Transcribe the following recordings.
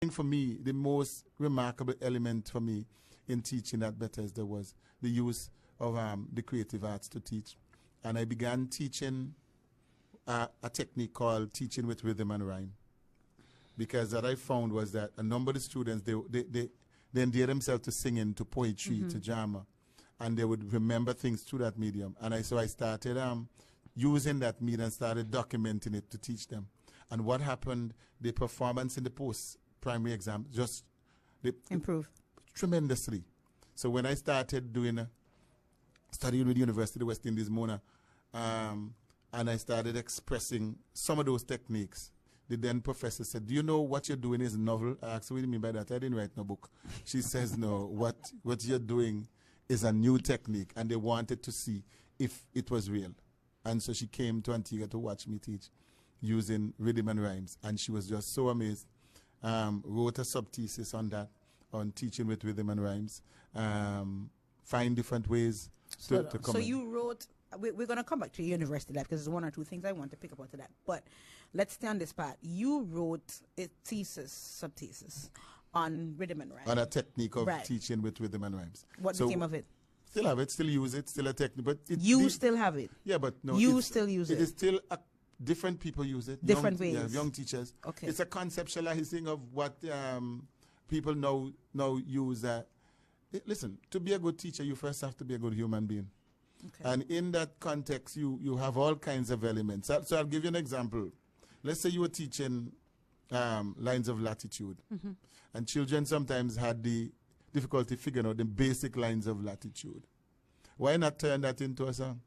think for me, the most remarkable element for me in teaching at Bethesda was the use of the creative arts to teach. And I began teaching a technique called teaching with rhythm and rhyme. Because what I found was that a number of the students, they endear themselves to singing, to poetry, to drama. And they would remember things through that medium. And so I started using that medium and started documenting it to teach them. And what happened, the performance in the post-primary exam just improved tremendously. So when I started studying with the University of the West Indies, Mona, and I started expressing some of those techniques, the then professor said, do you know what you're doing is novel? I asked, what do you mean by that? I didn't write no book. She says, no, what you're doing is a new technique, and they wanted to see if it was real. And so she came to Antigua to watch me teach using rhythm and rhymes, and she was just so amazed. Wrote a sub-thesis on that, on teaching with rhythm and rhymes. Find different ways to come in. You wrote, we're going to come back to university life because there's one or two things I want to pick up onto that. But let's stay on this part. You wrote a sub-thesis on rhythm and rhymes. On a technique of teaching with rhythm and rhymes. What became of it? Still have it, still use it, still a technique. But still have it? Yeah, but no. You still use it? It is still different people use it. Different ways. Yeah, young teachers. Okay. It's a conceptualizing of what people now use. Listen, to be a good teacher, you first have to be a good human being. Okay. And in that context, you have all kinds of elements. So I'll give you an example. Let's say you were teaching lines of latitude. And children sometimes had the difficulty figuring out the basic lines of latitude. Why not turn that into a song?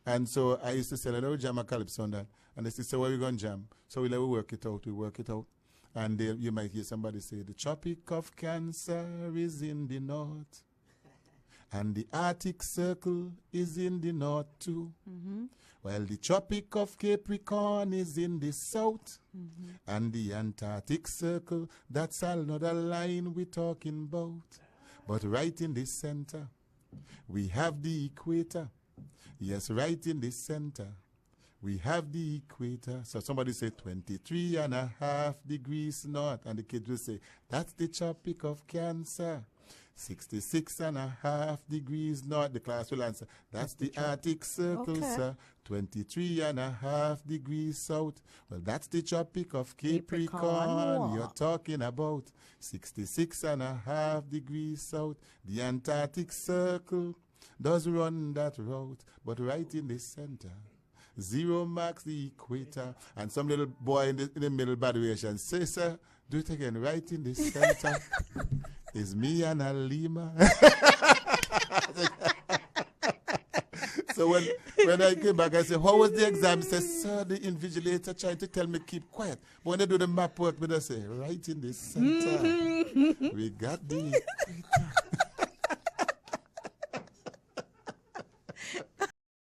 And so I used to say, let's jam a calypso on that. And they say, where are we going to jam? So we work it out. We work it out. And you might hear somebody say, the Tropic of Cancer is in the north. And the Arctic Circle is in the north too. While the Tropic of Capricorn is in the south. And the Antarctic Circle, that's another line we're talking about. But right in the center, we have the equator. Yes, right in the center, we have the equator. So somebody say 23.5 degrees north. And the kids will say, that's the Tropic of Cancer. 66.5 degrees north. The class will answer, that's the Arctic Circle, sir. 23.5 degrees south. Well, that's the Tropic of Capricorn you're talking about. 66.5 degrees south. The Antarctic Circle does run that route, but right in the center, 0 marks the equator. And some little boy in the middle graduation say, sir, do it again, right in the center. Is me and Alima. So when I came back, I said, how was the exam? He said, sir, the invigilator tried to tell me keep quiet. But when they do the map work, they say, right in the center, we got the equator.